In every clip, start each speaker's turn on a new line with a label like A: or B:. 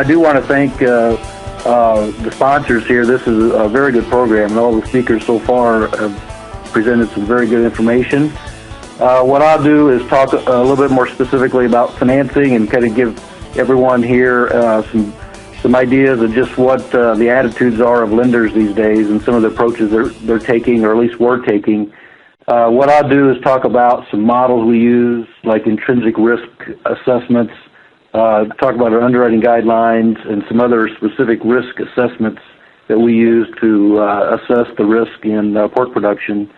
A: do want to thank the sponsors here. This is a very good program, and all the speakers so far have presented some very good information. What I'll do is talk a little bit more specifically about financing and kind of give everyone here some ideas of just what the attitudes are of lenders these days and some of the approaches they're taking, or at least were taking. What I'll do is talk about some models we use, like intrinsic risk assessments, talk about our underwriting guidelines and some other specific risk assessments that we use to assess the risk in pork production,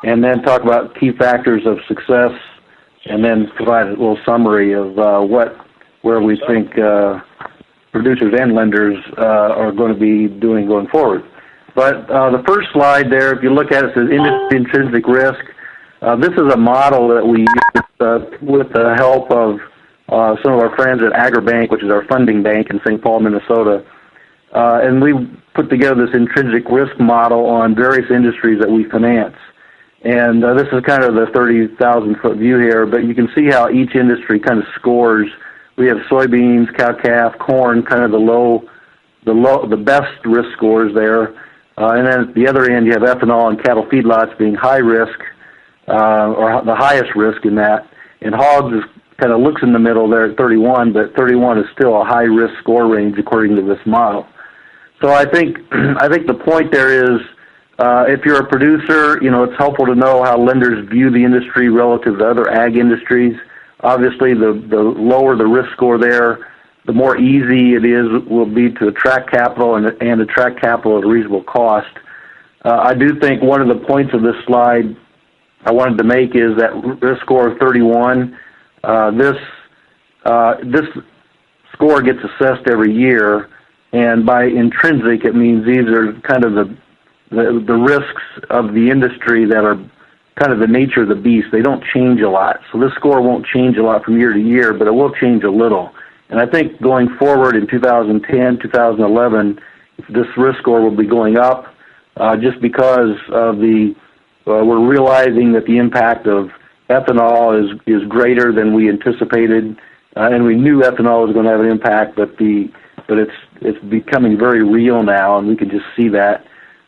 A: and then talk about key factors of success, and then provide a little summary of where we think producers and lenders are going to be doing going forward. But the first slide there, if you look at it, says industry intrinsic risk. This is a model that we use with the help of some of our friends at AgriBank, which is our funding bank in St. Paul, Minnesota. And we put together this intrinsic risk model on various industries that we finance. And this is kind of the 30,000-foot view here, but you can see how each industry kind of scores. We have soybeans, cow-calf, corn, kind of the best risk scores there. And then at the other end, you have ethanol and cattle feedlots being high risk, or the highest risk in that. And hogs is kind of looks in the middle there at 31, but 31 is still a high risk score range according to this model. So I think the point there is, if you're a producer, it's helpful to know how lenders view the industry relative to other ag industries. Obviously, the lower the risk score there, the more easy it will be to attract capital and attract capital at a reasonable cost. I do think one of the points of this slide I wanted to make is that risk score of 31. This score gets assessed every year, and by intrinsic, it means these are kind of the risks of the industry that are kind of the nature of the beast. They don't change a lot. So this score won't change a lot from year to year, but it will change a little. And I think going forward in 2010, 2011, this risk score will be going up just because of we're realizing that the impact of ethanol is greater than we anticipated, and we knew ethanol was going to have an impact, but it's becoming very real now, and we can just see that.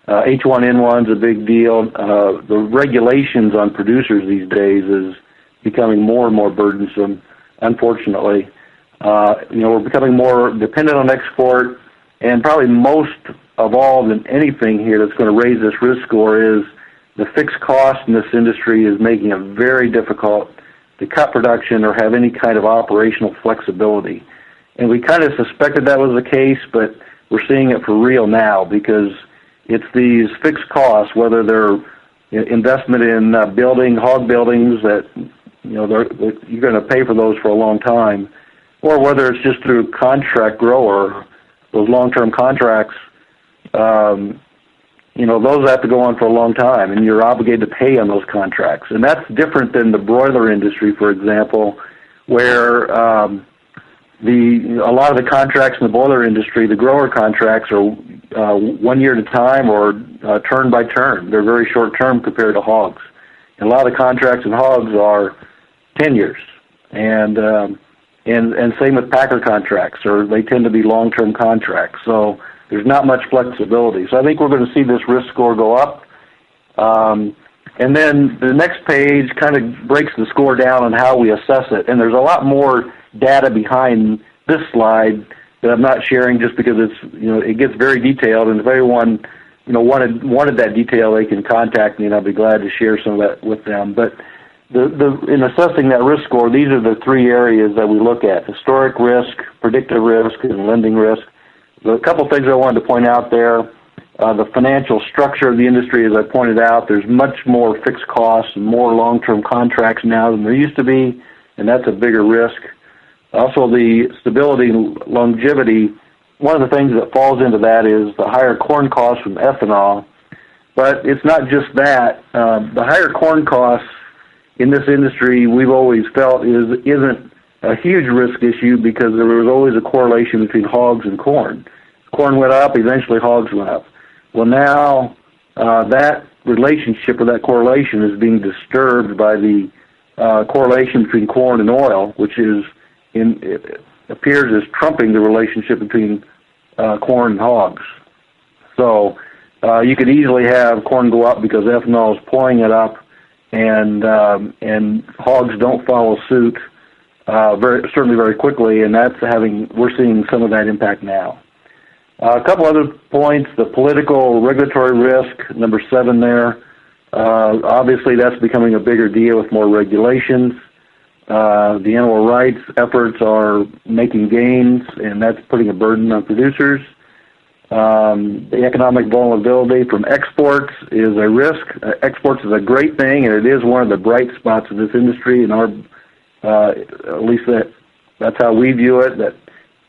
A: H1N1 is a big deal. The regulations on producers these days is becoming more and more burdensome, unfortunately. We're becoming more dependent on export, and probably most of all than anything here that's going to raise this risk score is the fixed cost in this industry is making it very difficult to cut production or have any kind of operational flexibility. And we kind of suspected that was the case, but we're seeing it for real now because it's these fixed costs, whether they're investment in building hog buildings that you're going to pay for those for a long time, or whether it's just through contract grower, those long-term contracts, those have to go on for a long time, and you're obligated to pay on those contracts. And that's different than the broiler industry, for example, where a lot of the contracts in the broiler industry, the grower contracts are 1 year at a time or turn by turn. They're very short term compared to hogs. And a lot of the contracts in hogs are 10 years. And same with packer contracts, or they tend to be long-term contracts. So there's not much flexibility. So I think we're going to see this risk score go up. And then the next page kind of breaks the score down on how we assess it. And there's a lot more data behind this slide that I'm not sharing just because it gets very detailed. And if anyone wanted that detail, they can contact me, and I'll be glad to share some of that with them. But in assessing that risk score, these are the three areas that we look at: historic risk, predictive risk, and lending risk. A couple things I wanted to point out there. The financial structure of the industry, as I pointed out, there's much more fixed costs and more long-term contracts now than there used to be, and that's a bigger risk. Also, the stability and longevity, one of the things that falls into that is the higher corn costs from ethanol. But it's not just that. The higher corn costs in this industry, we've always felt, isn't a huge risk issue because there was always a correlation between hogs and corn. Corn went up, eventually hogs went up. Well, now that relationship or that correlation is being disturbed by the correlation between corn and oil, which is appears as trumping the relationship between corn and hogs. So you could easily have corn go up because ethanol is pulling it up, and hogs don't follow suit certainly very quickly, and we're seeing some of that impact now. A couple other points: the political regulatory risk, number 7 there. Obviously, that's becoming a bigger deal with more regulations. The animal rights efforts are making gains, and that's putting a burden on producers. The economic vulnerability from exports is a risk. Exports is a great thing, and it is one of the bright spots of this industry. And at least that's how we view it. That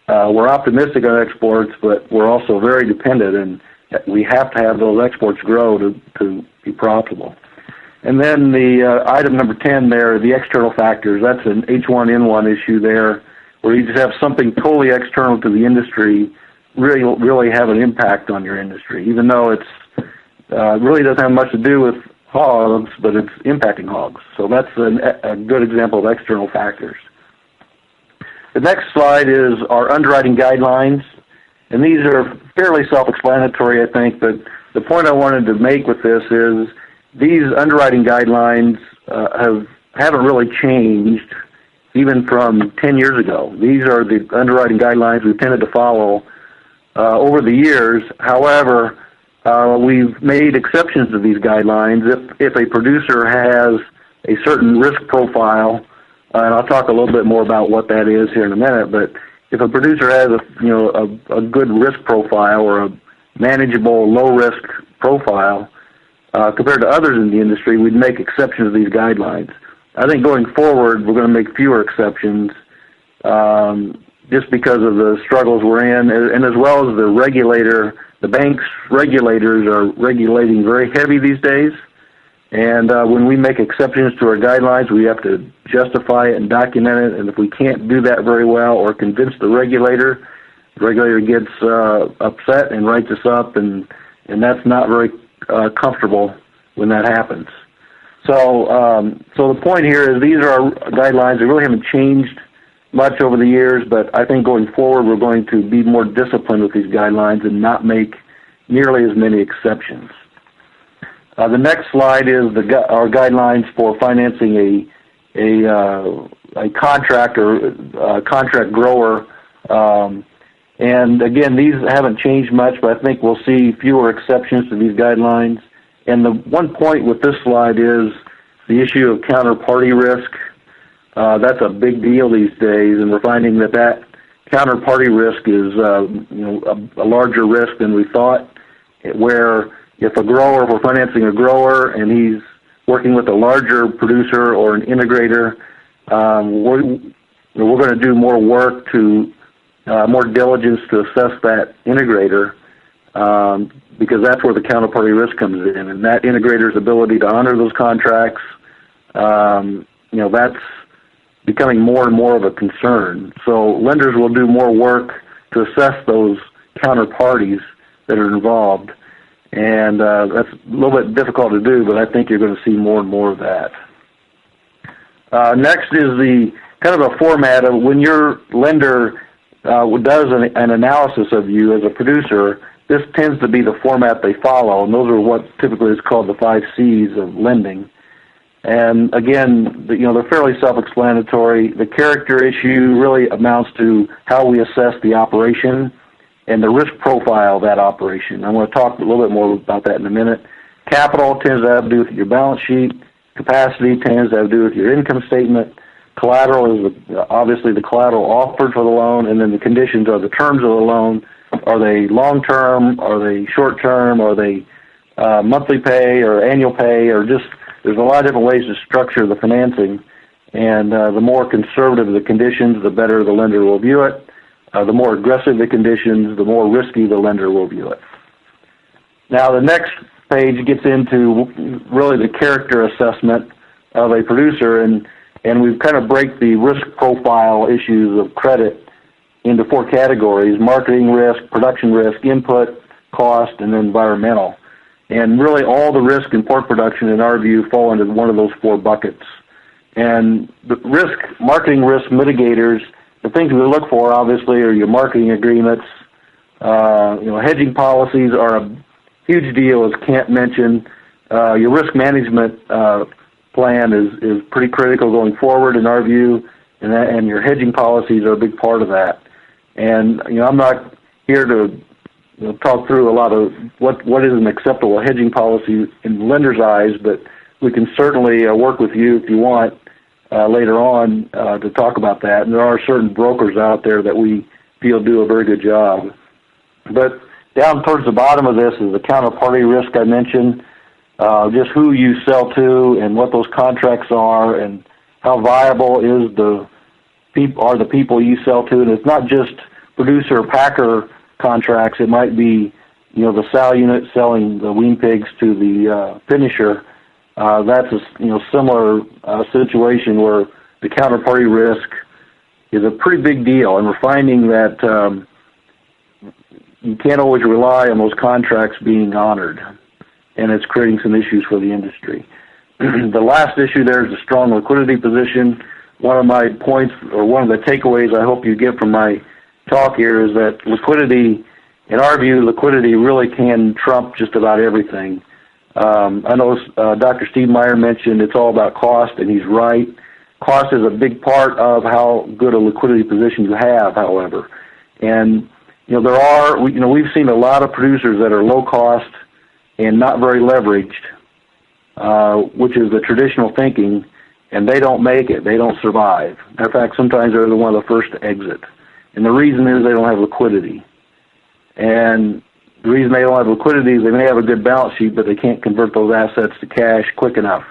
A: we're optimistic on exports, but we're also very dependent, and we have to have those exports grow to be profitable. And then the item number 10 there, the external factors. That's an H1N1 issue there, where you just have something totally external to the industry really have an impact on your industry, even though it's really doesn't have much to do with hogs, but it's impacting hogs. So that's a good example of external factors. The next slide is our underwriting guidelines, and these are fairly self-explanatory, I think, but the point I wanted to make with this is these underwriting guidelines haven't really changed even from 10 years ago. These are the underwriting guidelines we've tended to follow over the years. However, we've made exceptions to these guidelines if a producer has a certain risk profile, and I'll talk a little bit more about what that is here in a minute, but if a producer has a good risk profile or a manageable low-risk profile compared to others in the industry, we'd make exceptions to these guidelines. I think going forward, we're going to make fewer exceptions just because of the struggles we're in, and as well as the bank's regulators are regulating very heavy these days. And when we make exceptions to our guidelines, we have to justify it and document it. And if we can't do that very well or convince the regulator gets upset and writes us up, and that's not very comfortable when that happens. So the point here is these are our guidelines. They really haven't changed much over the years, but I think going forward we're going to be more disciplined with these guidelines and not make nearly as many exceptions. The next slide is our guidelines for financing a contract or a contract grower. And again, these haven't changed much, but I think we'll see fewer exceptions to these guidelines. And the one point with this slide is the issue of counterparty risk. That's a big deal these days, and we're finding that counterparty risk is a larger risk than we thought, where if we're financing a grower and he's working with a larger producer or an integrator, we're going to do more work more diligence to assess that integrator because that's where the counterparty risk comes in, and that integrator's ability to honor those contracts, that's becoming more and more of a concern. So lenders will do more work to assess those counterparties that are involved. And that's a little bit difficult to do, but I think you're going to see more and more of that. Next is the kind of a format of when your lender does an analysis of you as a producer. This tends to be the format they follow, and those are what typically is called the 5 C's of lending. And again, they're fairly self-explanatory. The character issue really amounts to how we assess the operation and the risk profile of that operation. I'm going to talk a little bit more about that in a minute. Capital tends to have to do with your balance sheet. Capacity tends to have to do with your income statement. Collateral is obviously the collateral offered for the loan, and then the conditions are the terms of the loan. Are they long-term? Are they short-term? Are they monthly pay or annual pay? Or just there's a lot of different ways to structure the financing, and the more conservative the conditions, the better the lender will view it. The more aggressive the conditions, the more risky the lender will view it. Now, the next page gets into really the character assessment of a producer, and we kind of break the risk profile issues of credit into 4 categories: marketing risk, production risk, input, cost, and environmental. And really all the risk in pork production, in our view, fall into one of those 4 buckets. And the marketing risk mitigators, the things we look for, obviously, are your marketing agreements. Hedging policies are a huge deal, as Kent mentioned. Your risk management plan is pretty critical going forward, in our view, and your hedging policies are a big part of that. And I'm not here to talk through a lot of what is an acceptable hedging policy in the lender's eyes, but we can certainly work with you if you want later on to talk about that. And there are certain brokers out there that we feel do a very good job. But down towards the bottom of this is the counterparty risk I mentioned, just who you sell to and what those contracts are and how viable are the people you sell to. And it's not just producer or packer contracts. It might be, the sow unit selling the wean pigs to the finisher. That's a similar situation where the counterparty risk is a pretty big deal, and we're finding that you can't always rely on those contracts being honored, and it's creating some issues for the industry. The last issue there is a strong liquidity position. One of my points, or one of the takeaways I hope you get from my talk here, is that liquidity, in our view, liquidity really can trump just about everything. I know Dr. Steve Meyer mentioned it's all about cost, and he's right. Cost is a big part of how good a liquidity position you have, however. And, we've seen a lot of producers that are low cost and not very leveraged, which is the traditional thinking, and they don't make it. They don't survive. In fact, sometimes they're one of the first to exit. And the reason is they don't have liquidity. And the reason they don't have liquidity is they may have a good balance sheet, but they can't convert those assets to cash quick enough.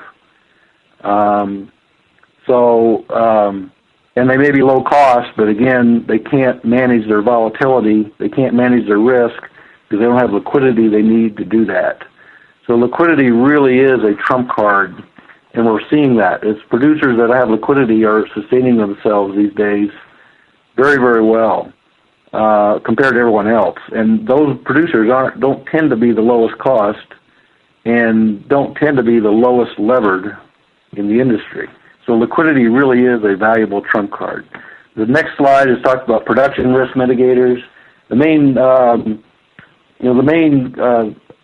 A: And they may be low cost, but again, they can't manage their volatility. They can't manage their risk because they don't have liquidity they need to do that. So liquidity really is a trump card, and we're seeing that. It's producers that have liquidity are sustaining themselves these days very, very well compared to everyone else. And those producers don't tend to be the lowest cost and don't tend to be the lowest levered in the industry. So liquidity really is a valuable trump card. The next slide is talked about production risk mitigators. The main,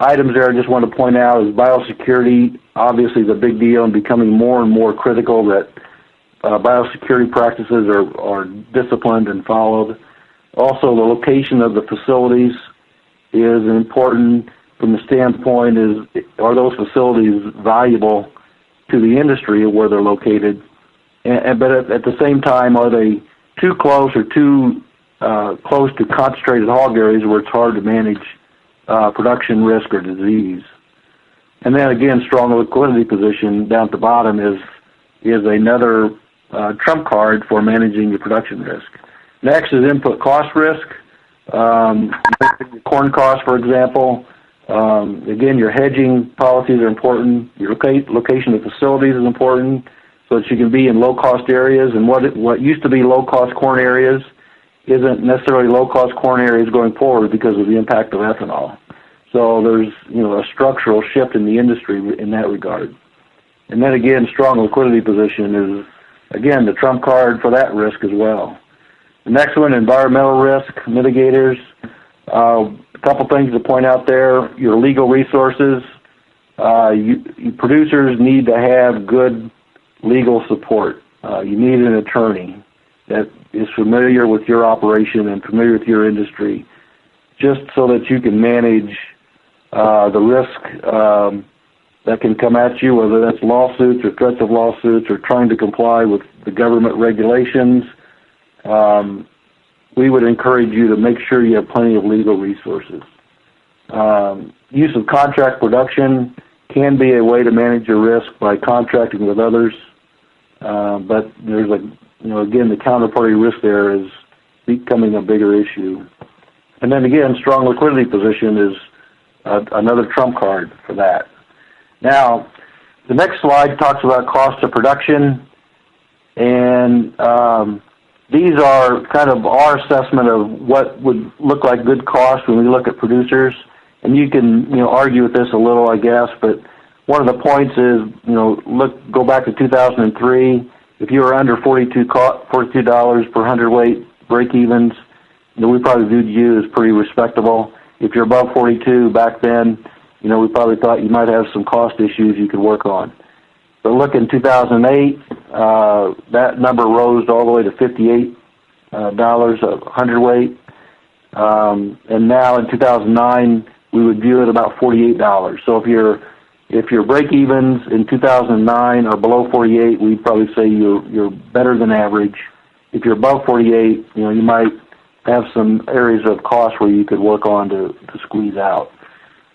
A: items there I just want to point out is biosecurity. Obviously, is a big deal and becoming more and more critical that biosecurity practices are disciplined and followed. Also, the location of the facilities is important from the standpoint are those facilities valuable to the industry of where they're located, but at the same time, are they too close or too close to concentrated hog areas where it's hard to manage production risk or disease? And then again, strong liquidity position down at the bottom is another trump card for managing your production risk. Next is input cost risk. Corn cost, for example. Again, your hedging policies are important. Your location of facilities is important so that you can be in low-cost areas. And what used to be low-cost corn areas isn't necessarily low-cost corn areas going forward because of the impact of ethanol. So there's a structural shift in the industry in that regard. And then again, strong liquidity position is, again, the trump card for that risk as well. The next one, environmental risk mitigators. A couple things to point out there. Your legal resources. Producers need to have good legal support. You need an attorney that is familiar with your operation and familiar with your industry, just so that you can manage the risk that can come at you, whether that's lawsuits or threats of lawsuits or trying to comply with the government regulations. We would encourage you to make sure you have plenty of legal resources. Use of contract production can be a way to manage your risk by contracting with others, but there's again, the counterparty risk there is becoming a bigger issue. And then again, strong liquidity position is another trump card for that. Now, the next slide talks about cost of production, and these are kind of our assessment of what would look like good cost when we look at producers. And you can argue with this a little, I guess, but one of the points is go back to 2003 if you were under $42 per hundredweight break-evens, we probably viewed you as pretty respectable. If you're above 42 back then, we probably thought you might have some cost issues you could work on. But look, in 2008, that number rose all the way to $58 a hundredweight. And now in 2009, we would view it about $48. So if your break-evens in 2009 are below 48, we'd probably say you're better than average. If you're above 48, you might have some areas of cost where you could work on to squeeze out.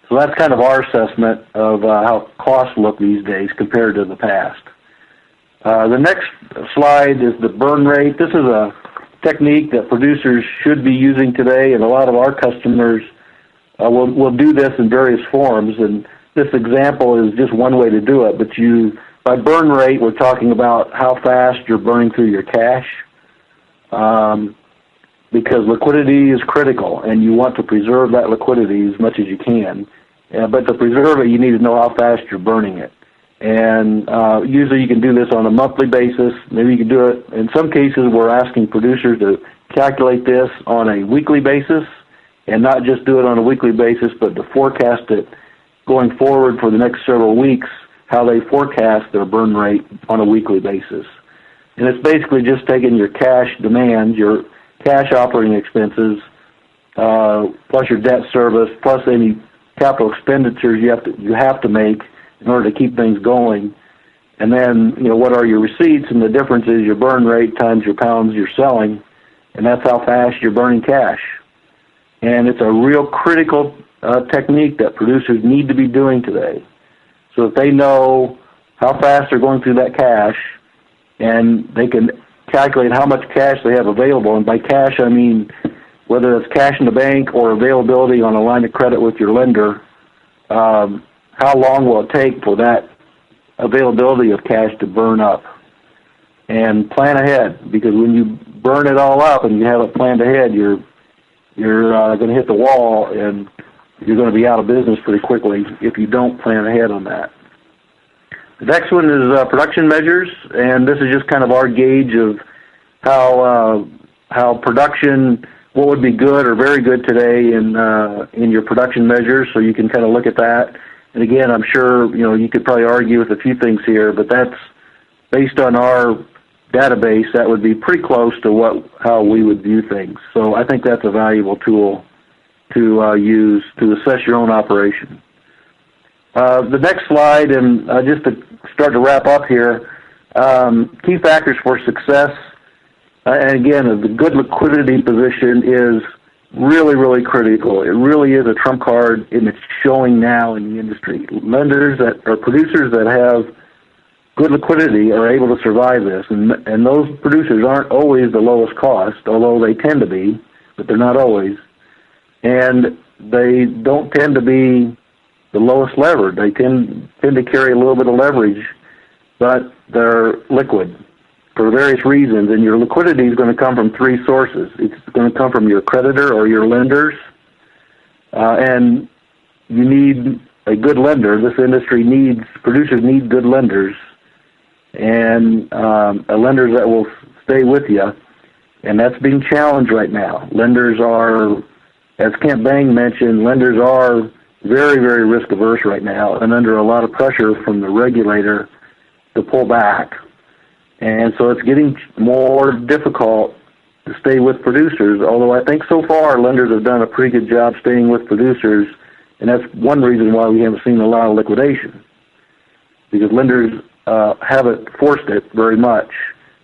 A: So that's kind of our assessment of how costs look these days compared to the past. The next slide is the burn rate. This is a technique that producers should be using today, and a lot of our customers will do this in various forms. And this example is just one way to do it. But by burn rate, we're talking about how fast you're burning through your cash. Because liquidity is critical, and you want to preserve that liquidity as much as you can. But to preserve it, you need to know how fast you're burning it. And usually you can do this on a monthly basis. Maybe you can do it. In some cases, we're asking producers to calculate this on a weekly basis, and not just do it on a weekly basis, but to forecast it going forward for the next several weeks, how they forecast their burn rate on a weekly basis. And it's basically just taking your cash demands, your cash operating expenses, plus your debt service, plus any capital expenditures you have to make in order to keep things going. And then, what are your receipts? And the difference is your burn rate times your pounds you're selling, and that's how fast you're burning cash. And it's a real critical technique that producers need to be doing today. So if they know how fast they're going through that cash, and they can calculate how much cash they have available, and by cash I mean whether it's cash in the bank or availability on a line of credit with your lender, how long will it take for that availability of cash to burn up? And plan ahead, because when you burn it all up and you have it planned ahead, you're going to hit the wall, and you're going to be out of business pretty quickly if you don't plan ahead on that. The next one is production measures, and this is just kind of our gauge of how production, what would be good or very good today in your production measures, so you can kind of look at that. And again, I'm sure you could probably argue with a few things here, but that's based on our database. That would be pretty close to how we would view things. So I think that's a valuable tool to use to assess your own operation. The next slide, and just to start to wrap up here, key factors for success. And again, the good liquidity position is really, really critical. It really is a trump card, and it's showing now in the industry. Lenders or producers that have good liquidity are able to survive this, and those producers aren't always the lowest cost, although they tend to be, but they're not always. And they don't tend to be the lowest levered. They tend to carry a little bit of leverage, but they're liquid for various reasons. And your liquidity is going to come from three sources. It's going to come from your creditor or your lenders, and you need a good lender. This industry producers need good lenders, and lenders that will stay with you, and that's being challenged right now. Lenders are, as Kent Bang mentioned, lenders are very, very risk-averse right now and under a lot of pressure from the regulator to pull back. And so it's getting more difficult to stay with producers, although I think so far lenders have done a pretty good job staying with producers, and that's one reason why we haven't seen a lot of liquidation, because lenders haven't forced it very much.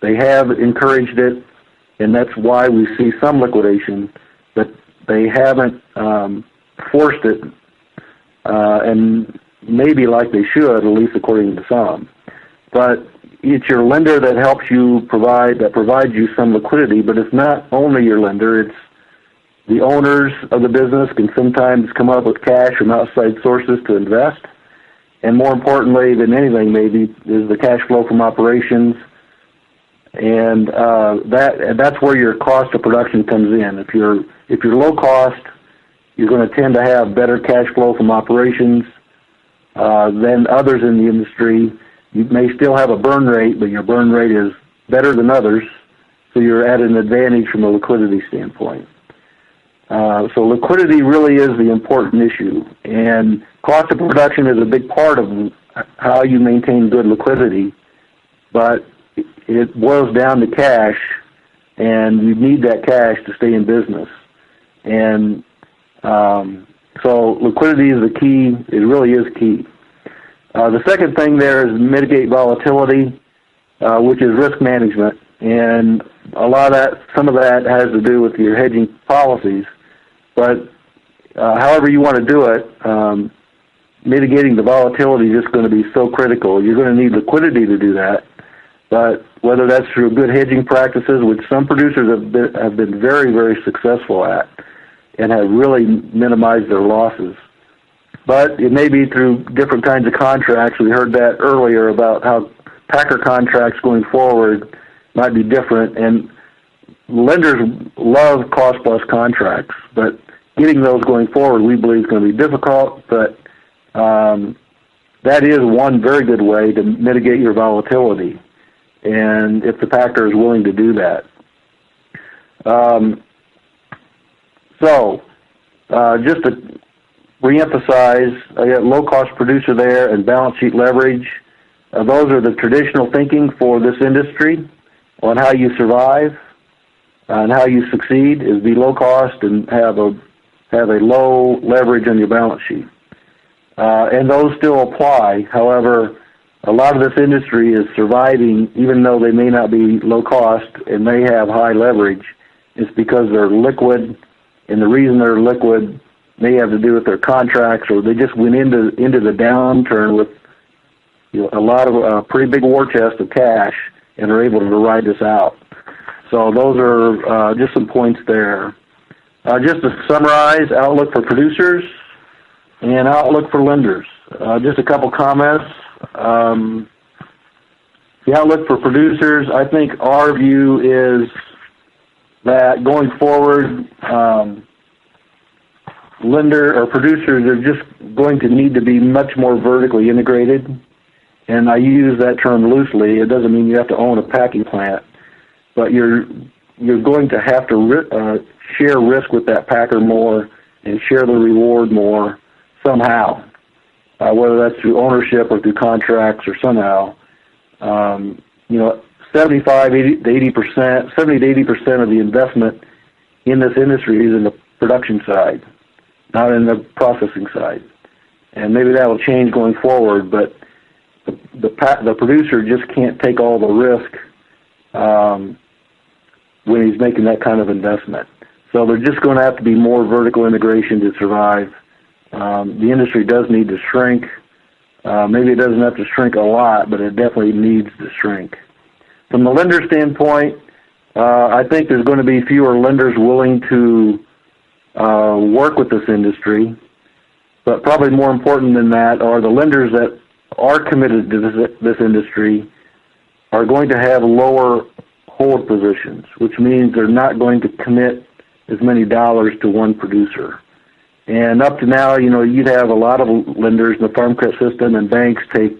A: They have encouraged it, and that's why we see some liquidation, but they haven't forced it, and maybe like they should, at least according to some. But it's your lender that helps you provides you some liquidity, but it's not only your lender, it's the owners of the business can sometimes come up with cash from outside sources to invest. And more importantly than anything, maybe, is the cash flow from operations. And that's where your cost of production comes in. If you're low cost, you're going to tend to have better cash flow from operations than others in the industry. You may still have a burn rate, but your burn rate is better than others, so you're at an advantage from a liquidity standpoint. So liquidity really is the important issue, and cost of production is a big part of how you maintain good liquidity, but it boils down to cash, and you need that cash to stay in business. And so liquidity is the key. It really is key. The second thing there is mitigate volatility, which is risk management, and some of that has to do with your hedging policies. But however you want to do it, mitigating the volatility is just going to be so critical. You're going to need liquidity to do that. But whether that's through good hedging practices, which some producers have been very, very successful at and have really minimized their losses. But it may be through different kinds of contracts. We heard that earlier about how packer contracts going forward might be different. And lenders love cost-plus contracts, but getting those going forward we believe is going to be difficult. But that is one very good way to mitigate your volatility, and if the packer is willing to do that. Just to reemphasize, I got low-cost producer there and balance sheet leverage. Those are the traditional thinking for this industry on how you survive and how you succeed is be low cost and have a low leverage on your balance sheet. And those still apply. However, a lot of this industry is surviving even though they may not be low cost and may have high leverage. It's because they're liquid, and the reason they're liquid may have to do with their contracts, or they just went into the downturn with a lot of pretty big war chest of cash and are able to ride this out. So those are just some points there. Just to summarize, outlook for producers and outlook for lenders. Just a couple comments. The outlook for producers, I think our view is that going forward, lender or producers are just going to need to be much more vertically integrated. And I use that term loosely. It doesn't mean you have to own a packing plant, but you're going to have to share risk with that packer more and share the reward more somehow, whether that's through ownership or through contracts or somehow. 70 to 80% of the investment in this industry is in the production side, not in the processing side. And maybe that will change going forward, but the producer just can't take all the risk when he's making that kind of investment. So there's just going to have to be more vertical integration to survive. The industry does need to shrink. Maybe it doesn't have to shrink a lot, but it definitely needs to shrink. From the lender standpoint, I think there's going to be fewer lenders willing to work with this industry, but probably more important than that are the lenders that are committed to this industry are going to have lower hold positions, which means they're not going to commit as many dollars to one producer. And up to now, you'd have a lot of lenders in the farm credit system and banks take,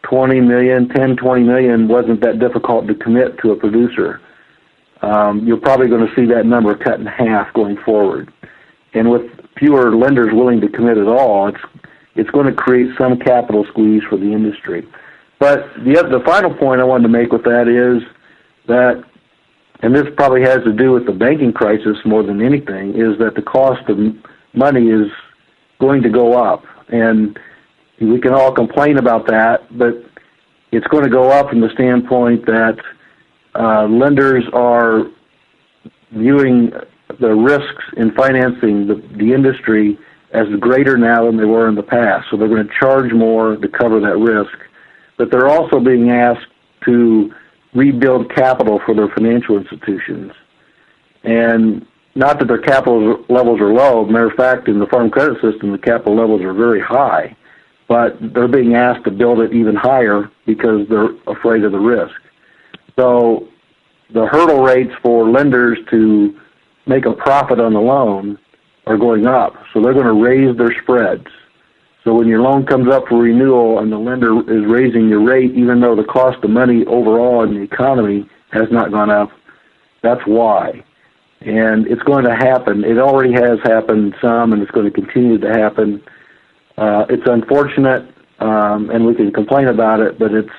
A: 20 million, 10, 20 million wasn't that difficult to commit to a producer. You're probably going to see that number cut in half going forward. And with fewer lenders willing to commit at all, it's going to create some capital squeeze for the industry. But the final point I wanted to make with that is that, and this probably has to do with the banking crisis more than anything, is that the cost of money is going to go up. And we can all complain about that, but it's going to go up from the standpoint that lenders are viewing the risks in financing the industry as greater now than they were in the past. So they're going to charge more to cover that risk. But they're also being asked to rebuild capital for their financial institutions. And not that their capital levels are low. Matter of fact, in the farm credit system, the capital levels are very high. But they're being asked to build it even higher because they're afraid of the risk. So the hurdle rates for lenders to make a profit on the loan are going up. So they're going to raise their spreads. So when your loan comes up for renewal and the lender is raising your rate, even though the cost of money overall in the economy has not gone up, that's why. And it's going to happen. It already has happened some, and it's going to continue to happen. It's unfortunate, and we can complain about it, but it's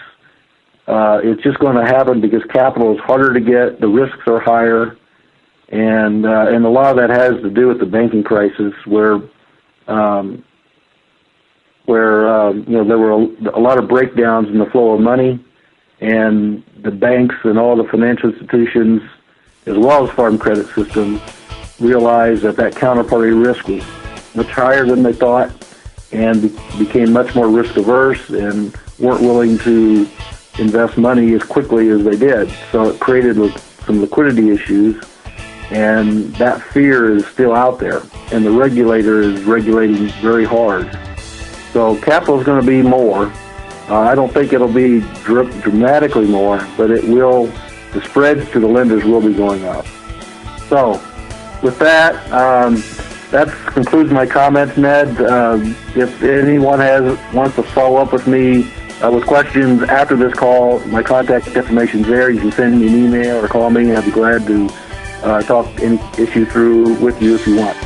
A: just going to happen because capital is harder to get, the risks are higher, and a lot of that has to do with the banking crisis, where there were a lot of breakdowns in the flow of money, and the banks and all the financial institutions, as well as farm credit systems, realized that counterparty risk was much higher than they thought, and became much more risk averse and weren't willing to invest money as quickly as they did. So it created some liquidity issues, and that fear is still out there, and the regulator is regulating very hard. So capital is going to be more. I don't think it'll be dramatically more, but it will. The spreads to the lenders will be going up. So with that, that concludes my comments, Ned. If anyone wants to follow up with me with questions after this call, my contact information is there. You can send me an email or call me, and I'd be glad to talk any issue through with you if you want.